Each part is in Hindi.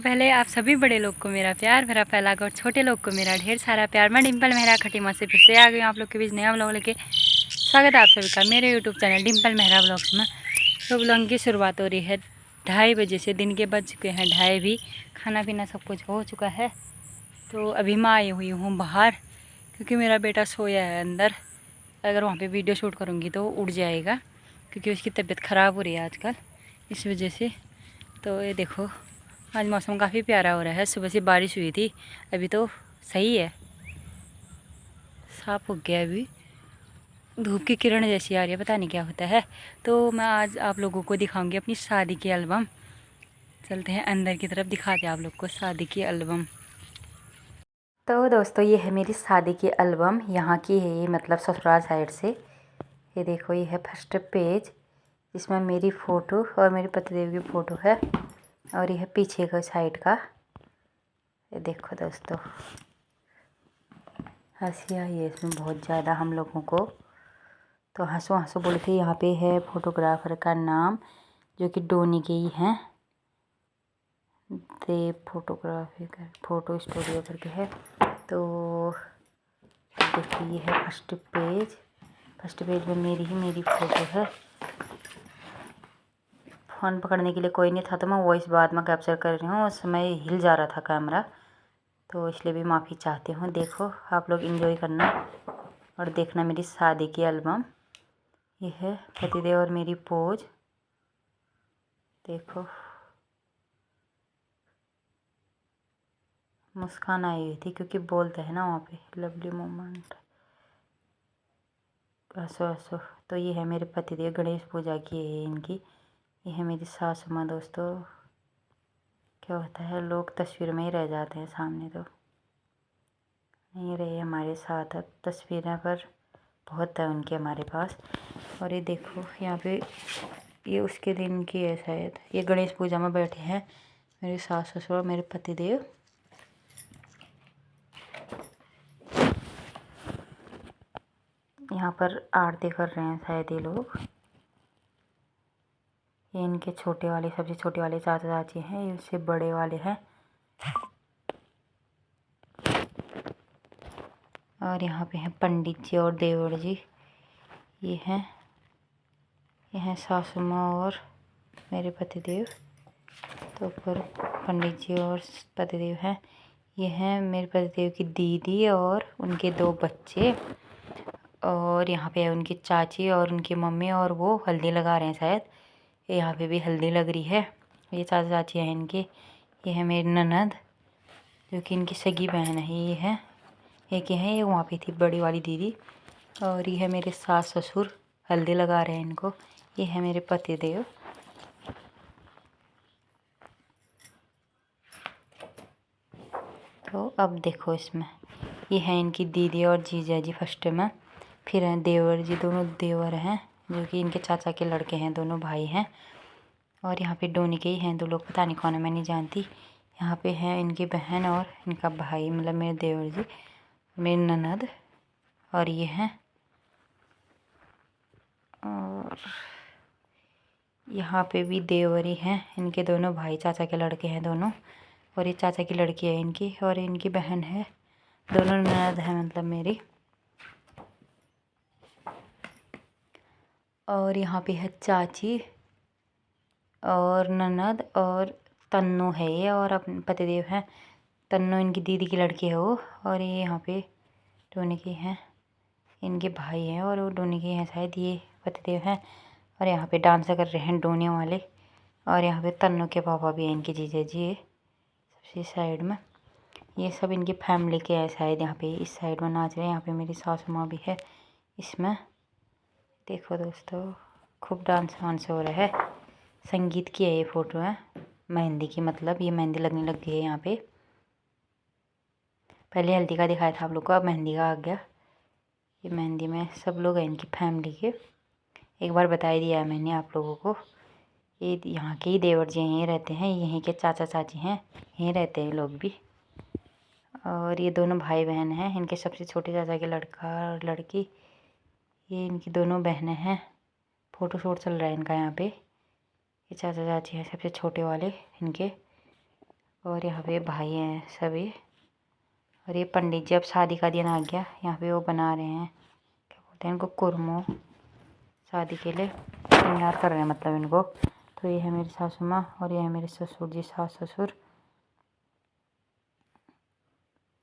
सबसे पहले आप सभी बड़े लोग को मेरा प्यार भरा फैलाकर और छोटे लोग को मेरा ढेर सारा प्यार। मैं डिम्पल मेहरा खटीमा से फिर से आ गई आप लोग के बीच नया व्लॉग लेके। स्वागत है आप सभी का मेरे YouTube channel Dimple Mehra vlogs में। तो व्लॉग की शुरुआत हो रही है 2:30 बजे से। दिन के बज चुके हैं 2:30 भी। खाना पीना सब कुछ हो चुका है। तो अभी मैं आई हुई हूँ बाहर क्योंकि मेरा बेटा सोया है अंदर। अगर वहाँ पर वीडियो शूट करूँगी तो उड़ जाएगा क्योंकि उसकी तबीयत ख़राब हो रही है आजकल, इस वजह से। तो ये देखो आज मौसम काफ़ी प्यारा हो रहा है। सुबह से बारिश हुई थी, अभी तो सही है, साफ हो गया। अभी धूप की किरण जैसी आ रही है, पता नहीं क्या होता है। तो मैं आज आप लोगों को दिखाऊंगी अपनी शादी की एल्बम। चलते हैं अंदर की तरफ, दिखाते हैं आप लोग को शादी की एल्बम। तो दोस्तों ये है मेरी शादी की एल्बम, यहाँ की है ये, मतलब ससुराल साइड से। ये देखो ये है फर्स्ट पेज, जिसमें मेरी फ़ोटो और मेरे पतिदेव की फ़ोटो है। और यह पीछे का साइड का, ये देखो दोस्तों। हंसी आई है इसमें बहुत ज़्यादा हम लोगों को, तो हंसो हंसो बोले थे। यहाँ पे है फोटोग्राफर का नाम, जो कि डोनी के ही हैं, देव फोटोग्राफी का फ़ोटो स्टूडियो करके है। तो देखिए ये है फर्स्ट पेज। फर्स्ट पेज में मेरी फ़ोटो है। फ़ोन पकड़ने के लिए कोई नहीं था तो मैं वॉइस बाद में कैप्चर कर रही हूँ, उस समय हिल जा रहा था कैमरा, तो इसलिए भी माफ़ी चाहती हूँ। देखो आप लोग एंजॉय करना और देखना मेरी शादी की एल्बम। ये है पतिदेव और मेरी पोज, देखो मुस्कान आई हुई थी क्योंकि बोलते हैं ना वहाँ पे लवली मोमेंट, हंसो हंसो। तो ये है मेरे पतिदेव, गणेश पूजा की है इनकी। ये है मेरी सासू माँ। दोस्तों क्या होता है, लोग तस्वीर में ही रह जाते हैं, सामने तो नहीं रहे हमारे साथ। अब तस्वीरें पर बहुत है उनके हमारे पास। और ये देखो यहाँ पे ये उसके दिन की है शायद, ये गणेश पूजा में बैठे हैं मेरे सास ससुर और मेरे पतिदेव। यहाँ पर आरती कर रहे हैं शायद ये लोग। ये इनके छोटे वाले, सबसे छोटे वाले चाचा चाची हैं, ये उससे बड़े वाले हैं। और यहाँ पे हैं पंडित जी और देवर जी। ये हैं सासू माँ और मेरे पतिदेव। तो ऊपर पंडित जी और पतिदेव हैं। ये हैं मेरे पतिदेव की दीदी और उनके 2 बच्चे। और यहाँ पे है उनकी चाची और उनकी मम्मी, और वो हल्दी लगा रहे हैं शायद। यहाँ पे भी हल्दी लग रही है। ये चाचा चाची हैं इनके। ये है मेरी ननद, जो कि इनकी सगी बहन है। ये है एक है, ये वहाँ पे थी बड़ी वाली दीदी। और ये है मेरे सास ससुर, हल्दी लगा रहे हैं इनको। ये है मेरे पतिदेव। तो अब देखो इसमें ये है इनकी दीदी और जीजा जी फर्स्ट में। फिर हैं देवर जी, दोनों देवर हैं, जो कि इनके चाचा के लड़के हैं, दोनों भाई हैं। और यहाँ पे डोनी के ही हैं 2 लोग, पता नहीं कौन है, मैं नहीं जानती। यहाँ पे हैं इनकी बहन और इनका भाई, मतलब मेरे देवर जी, मेरी ननद। और ये हैं, और यहाँ पे भी देवर ही हैं, इनके दोनों भाई, चाचा के लड़के हैं दोनों। और ये चाचा की लड़की है इनकी, और इनकी बहन है। दोनों ननद हैं मतलब मेरी। और यहाँ पे है चाची और ननद और तन्नू है ये, और अपने पतिदेव हैं। तन्नू इनकी दीदी की लड़की है वो। और ये यहाँ पे डोनी की हैं, इनके भाई हैं, और वो डोनी के हैं शायद, ये पतिदेव हैं। और यहाँ पे डांस कर रहे हैं डोनी वाले। और यहाँ पे तन्नू के पापा भी हैं, इनके जीजा जी है सबसे साइड में। ये सब इनकी फैमिली के हैं शायद, यहाँ पे इस साइड में नाच रहे हैं। यहाँ पे मेरी सासू माँ भी है इसमें। देखो दोस्तों खूब डांस वांस हो रहा है। संगीत की है ये फ़ोटो है, मेहंदी की, मतलब ये मेहंदी लगने लग गई है यहाँ पे। पहले हल्दी का दिखाया था आप लोग को, अब मेहंदी का आ गया। ये मेहंदी में सब लोग हैं इनकी फैमिली के, एक बार बता ही दिया है मैंने आप लोगों को। ये यहाँ के ही देवर जी यहीं रहते हैं, यहीं के चाचा चाची हैं, यहीं रहते हैं लोग भी। और ये दोनों भाई बहन हैं, इनके सबसे छोटे चाचा के लड़का और लड़की, ये इनकी दोनों बहनें हैं। फ़ोटो शूट चल रहा है इनका यहाँ पे। ये चाचा चाची हैं सबसे छोटे वाले इनके। और यहाँ पे भाई हैं सभी। और ये पंडित जी, अब शादी का दिन आ गया, यहाँ पे वो बना रहे हैं, क्या बोलते हैं इनको, कुरमो, शादी के लिए तैयार कर रहे हैं मतलब इनको। तो ये है मेरी सासू माँ और ये है मेरे ससुर जी, सास ससुर।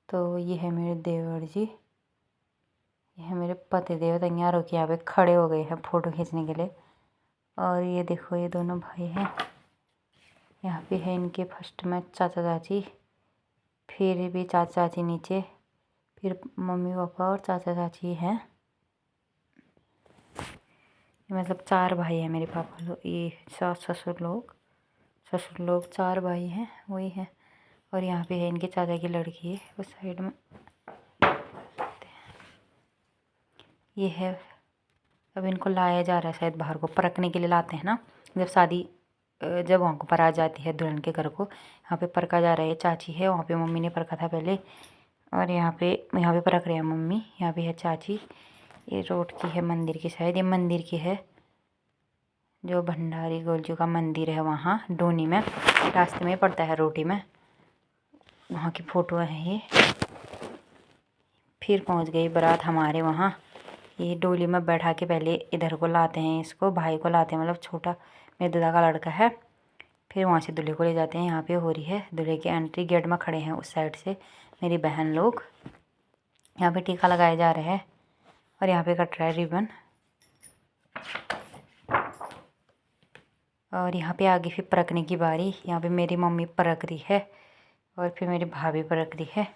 तो ये है मेरे देवर जी, ये है मेरे पति देव, तैयार होके यहाँ पे खड़े हो गए हैं फ़ोटो खींचने के लिए। और ये देखो ये दोनों भाई हैं, यहाँ पे है इनके फर्स्ट में चाचा चाची, फिर भी चाचा चाची नीचे, फिर मम्मी पापा और चाचा चाची हैं। मतलब 4 भाई हैं मेरे पापा लोग, ये सास ससुर लोग 4 भाई हैं, वही है। और यहाँ पे है इनके चाचा की लड़की है उस साइड में। ये है, अब इनको लाया जा रहा है शायद बाहर को, परखने के लिए लाते हैं ना, जब शादी जब वहाँ को पर आ जाती है दुल्हन के घर को, यहाँ पे परखा जा रहा है। चाची है, वहाँ पे मम्मी ने परखा था पहले, और यहाँ पे परख रहे हैं मम्मी। यहाँ पे है चाची। ये रोड की है मंदिर की, शायद ये मंदिर की है, जो भंडारी गोलजू का मंदिर है वहाँ डोनी में, रास्ते में पड़ता है रोटी में, वहाँ की फ़ोटो है ये। फिर पहुँच गई बारात हमारे वहाँ। ये डोली में बैठा के पहले इधर को लाते हैं, इसको भाई को लाते हैं, मतलब छोटा मेरे दादा का लड़का है। फिर वहाँ से दूल्हे को ले जाते हैं। यहाँ पे हो रही है दूल्हे की एंट्री, गेट में खड़े हैं उस साइड से मेरी बहन लोग। यहाँ पे टीका लगाया जा रहा है और यहाँ पे कट रहा है रिबन। और यहाँ पे आगे फिर परखने की बारी, यहाँ पे मेरी मम्मी परख रही है और फिर मेरी भाभी परख रही है।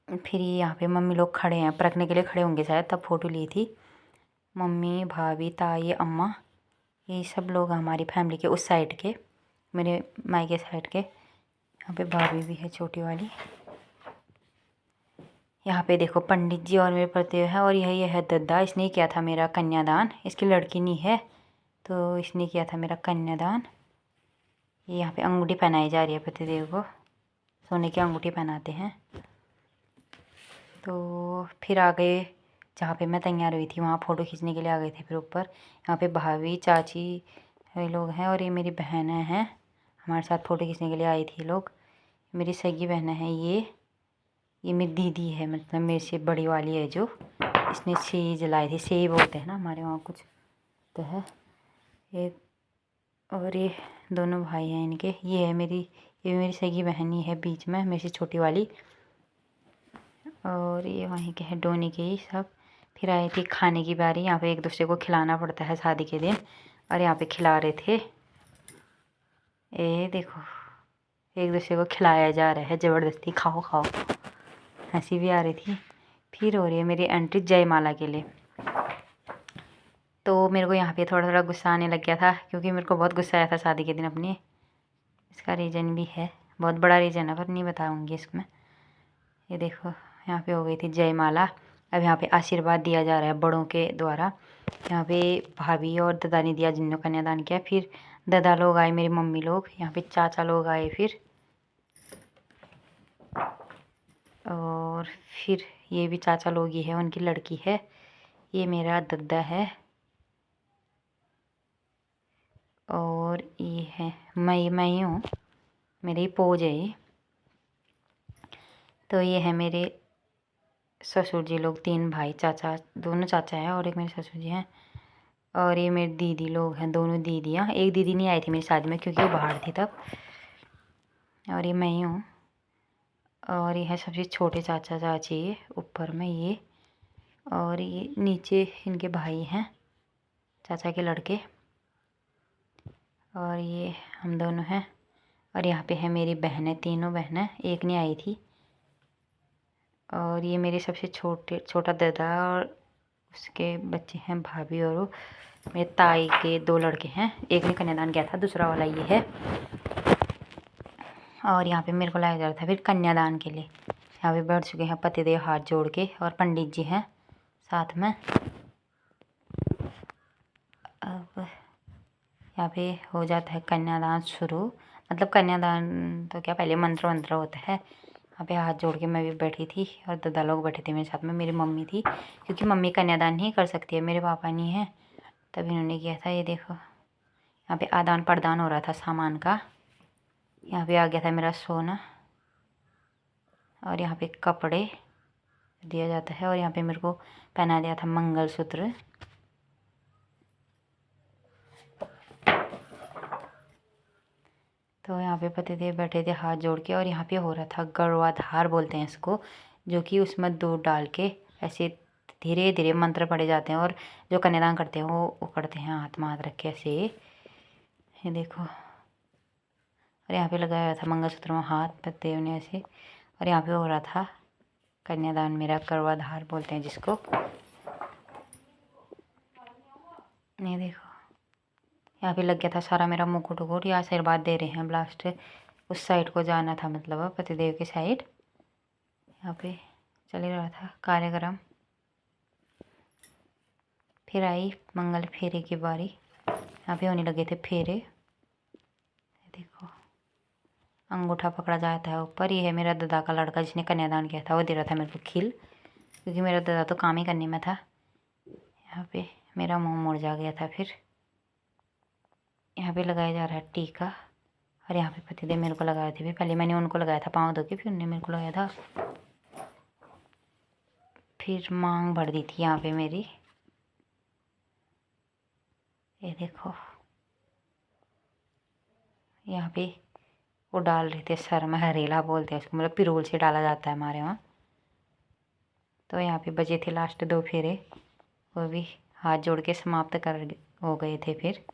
फिर यहाँ पे मम्मी लोग खड़े हैं, परखने के लिए खड़े होंगे शायद, तब फ़ोटो ली थी। मम्मी, भाभी, ताई, अम्मा, ये सब लोग हमारी फैमिली के उस साइड के, मेरे मायके साइड के। यहाँ पे भाभी भी है छोटी वाली। यहाँ पे देखो पंडित जी और मेरे पति है, और यही है दद्दा, इसने किया था मेरा कन्यादान। इसकी लड़की नहीं है तो इसने किया था मेरा कन्यादान। ये यहाँ पे अंगूठी पहनाई जा रही है पतिदेव को, सोने की अंगूठी पहनाते हैं। तो फिर आ गए जहाँ पे मैं तैयार हुई थी, वहाँ फ़ोटो खींचने के लिए आ गए थे। फिर ऊपर यहाँ पे भाभी, चाची ये लोग हैं, और ये मेरी बहनें हैं हमारे साथ फ़ोटो खींचने के लिए आई थी लोग। मेरी सगी बहनें हैं ये मेरी दीदी है, मतलब मेरे से बड़ी वाली है जो, इसने से जलाई थी, से बोलते हैं ना हमारे वहाँ कुछ तो है ये। और ये दोनों भाई हैं इनके, ये मेरी सगी बहन ही है बीच में, मेरे से छोटी वाली। और ये वहीं के हैं डोनी के ही सब। फिर आई थी खाने की बारी, यहाँ पे एक दूसरे को खिलाना पड़ता है शादी के दिन, और यहाँ पे खिला रहे थे। ये देखो एक दूसरे को खिलाया जा रहा है ज़बरदस्ती, खाओ खाओ, हंसी भी आ रही थी। फिर हो रही है मेरी एंट्री जयमाला के लिए। तो मेरे को यहाँ पे थोड़ा थोड़ा गुस्सा आने लग गया था, क्योंकि मेरे को बहुत गुस्सा आया था शादी के दिन अपने। इसका रीज़न भी है, बहुत बड़ा रीज़न है, पर नहीं बताऊँगी इसमें। ये देखो यहाँ पे हो गई थी जयमाला। अब यहाँ पे आशीर्वाद दिया जा रहा है बड़ों के द्वारा। यहाँ पे भाभी और दादा ने दिया जिन्होंने कन्यादान किया। फिर दादा लोग आए, मेरी मम्मी लोग, यहाँ पे चाचा लोग आए फिर। और फिर ये भी चाचा लोग ही है, उनकी लड़की है। ये मेरा दद्दा है, और ये है मैं ही हूँ, मेरी पोज है ये। तो ये है मेरे ससुर जी लोग, 3 भाई, चाचा, दोनों चाचा हैं और एक मेरे ससुर जी हैं। और ये मेरी दीदी लोग हैं, दोनों दीदियाँ। एक दीदी नहीं आई थी मेरी शादी में क्योंकि वो बाहर थी तब। और ये मैं ही हूँ। और ये है सबसे छोटे चाचा चाची, ये ऊपर में ये। और ये नीचे इनके भाई हैं, चाचा के लड़के। और ये हम दोनों हैं। और यहाँ पे है मेरी बहनें, तीनों बहनें, एक नहीं आई थी। और ये मेरे सबसे छोटा दादा और उसके बच्चे हैं, भाभी, और वो मेरे ताई के 2 लड़के हैं। एक ने कन्यादान किया था, दूसरा वाला ये है। और यहाँ पे मेरे को लाया जा रहा था फिर कन्यादान के लिए। यहाँ पे बैठ चुके हैं पतिदेव हाथ जोड़ के, और पंडित जी हैं साथ में। अब यहाँ पे हो जाता है कन्यादान शुरू, मतलब कन्यादान तो क्या, पहले मंत्र वंत्र होता है। यहाँ पे हाथ जोड़ के मैं भी बैठी थी, और दादा लोग बैठे थे मेरे साथ में, मेरी मम्मी थी, क्योंकि मम्मी कन्यादान नहीं कर सकती है, मेरे पापा नहीं है, तब इन्होंने किया था। ये देखो यहाँ पे आदान प्रदान हो रहा था सामान का। यहाँ पे आ गया था मेरा सोना, और यहाँ पे कपड़े दिया जाता है, और यहाँ पे मेरे को पहना दिया था मंगलसूत्र। तो यहाँ पे पतिदेव बैठे थे हाथ जोड़ के, और यहाँ पे हो रहा था गर्वाधार बोलते हैं इसको, जो कि उसमें दूध डाल के ऐसे धीरे धीरे मंत्र पढ़े जाते हैं, और जो कन्यादान करते हैं वो करते हैं हाथ में हाथ रख के ऐसे, ये देखो। और यहाँ पे लगाया हुआ था मंगलसूत्र में हाथ पतिदेव ने ऐसे, और यहाँ पे हो रहा था कन्यादान मेरा, गर्वाधार बोलते हैं जिसको। ये देखो यहाँ पे लग गया था सारा मेरा मुकुट उकुट। यहाँ आशीर्वाद दे रहे हैं, ब्लास्ट उस साइड को जाना था, मतलब पतिदेव की साइड। यहाँ पे चल रहा था कार्यक्रम। फिर आई मंगल फेरे की बारी। यहाँ पे होने लगे थे फेरे। देखो अंगूठा पकड़ा जाता है ऊपर। ये है मेरा दादा का लड़का जिसने कन्यादान किया था, वो दे रहा था मेरे को खिल, क्योंकि मेरा दादा तो काम ही करने में था। यहाँ पे मेरा मुँह मुड़ जा गया था। फिर यहाँ पे लगाया जा रहा है टीका, और यहाँ पे पतिदेव मेरे को लगाए थे। पहले मैंने उनको लगाया था पाँव धो के, फिर उन्होंने मेरे को लगाया था। फिर मांग भर दी थी यहाँ पे मेरी, ये देखो। यहाँ पे वो डाल रहे थे सर में, हरेला बोलते हैं उसको, मतलब पिरोल से डाला जाता है हमारे वहाँ। तो यहाँ पे बचे थे लास्ट 2 फेरे, वो भी हाथ जोड़ के समाप्त कर हो गए थे। फिर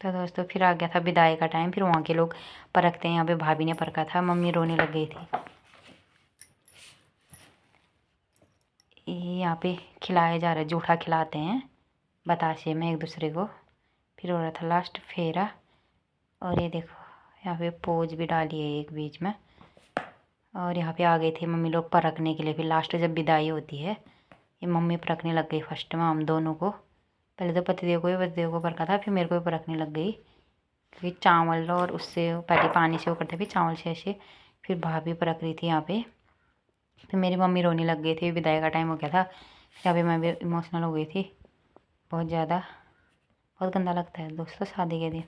तो दोस्तों फिर आ गया था विदाई का टाइम। फिर वहाँ के लोग परखते हैं, यहाँ पे भाभी ने परखा था, मम्मी रोने लग गई थी। यहाँ पे खिलाया जा रहा है, जूठा खिलाते हैं बतासे में एक दूसरे को। फिर हो रहा था लास्ट फेरा, और ये देखो यहाँ पे पोज भी डाली है एक बीच में। और यहाँ पे आ गए थे मम्मी लोग परखने के लिए। फिर लास्ट जब विदाई होती है, ये मम्मी परखने लग गई फर्स्ट में हम दोनों को। पहले तो पतिदेव को परखा था, फिर मेरे को भी परखने लग गई, क्योंकि चावल और उससे पहले पानी से वो करते, फिर चावल से ऐसे। फिर भाभी परख रही थी यहाँ पे। फिर मेरी मम्मी रोने लग गई थी, विदाई का टाइम हो गया था। यहाँ पे मैं भी इमोशनल हो गई थी बहुत ज़्यादा। बहुत गंदा लगता है दोस्तों शादी के दिन।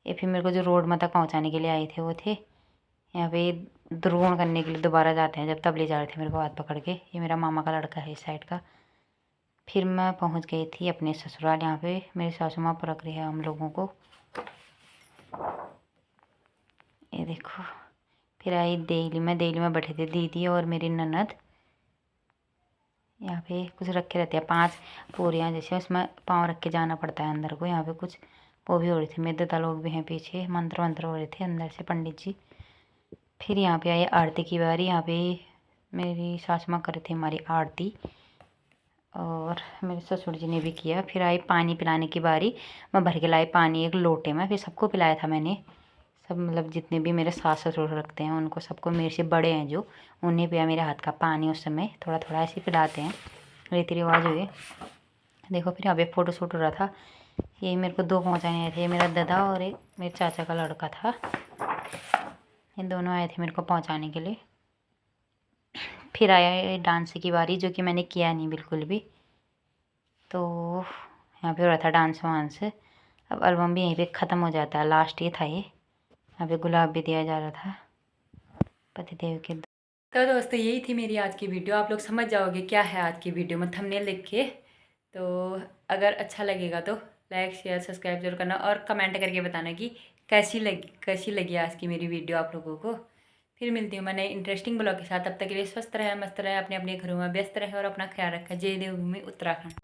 ये फिर मेरे को जो रोड में तक पहुँचाने के लिए आए थे वो थे यहाँ पे द्रोण करने के लिए दोबारा जाते हैं, जब तब ले जा रहे थे मेरे को हाथ पकड़ के। ये मेरा मामा का लड़का है इस साइड का। फिर मैं पहुँच गई थी अपने ससुराल। यहाँ पे मेरी सासू माँ परख रही है हम लोगों को, ये देखो। फिर आई देली में बैठे थे दीदी और मेरी ननद। यहाँ पे कुछ रखे रहते हैं 5 पूरियाँ जैसे, उसमें पाँव रख के जाना पड़ता है अंदर को। यहाँ पे कुछ वो भी हो रहे थे, मेरे दादा लोग भी हैं पीछे, मंत्र वंत्र हो रहे थे अंदर से पंडित जी। फिर यहाँ पे आई आरती की बारी। यहाँ पे मेरी सास माँ कर रही थी हमारी आरती, और मेरे ससुर जी ने भी किया। फिर आई पानी पिलाने की बारी। मैं भर के लाई पानी एक लोटे में, फिर सबको पिलाया था मैंने। सब मतलब जितने भी मेरे सास ससुर रखते हैं उनको, सबको, मेरे से बड़े हैं जो, उन्हें पिया मेरे हाथ का पानी। उस समय थोड़ा थोड़ा ऐसे पिलाते हैं, रीति रिवाज हुए। देखो फिर यहाँ पे फ़ोटो शूट हो रहा था। ये मेरे को 2 पहुँचाने आए थे, मेरा दादा और एक मेरे चाचा का लड़का था। ये दोनों आए थे मेरे को पहुँचाने के लिए। फिर आया डांस की बारी, जो कि मैंने किया नहीं बिल्कुल भी। तो यहाँ पे हो रहा था डांस वांस। अब एल्बम भी यहीं पे ख़त्म हो जाता है, लास्ट ये था ये। यहाँ पे गुलाब भी दिया जा रहा था पतिदेव के। तो दोस्तों यही थी मेरी आज की वीडियो। आप लोग समझ जाओगे क्या है आज की वीडियो में थंबनेल देख के। तो अगर अच्छा लगेगा तो लाइक शेयर सब्सक्राइब जरूर करना, और कमेंट करके बताना कि कैसी लगी आज की मेरी वीडियो आप लोगों को। फिर मिलती हूँ मैं नए इंटरेस्टिंग ब्लॉग के साथ। तब तक के लिए स्वस्थ रहे, मस्त रहे, अपने अपने घरों में व्यस्त रहे, और अपना ख्याल रखें। जय देवभूमि उत्तराखंड।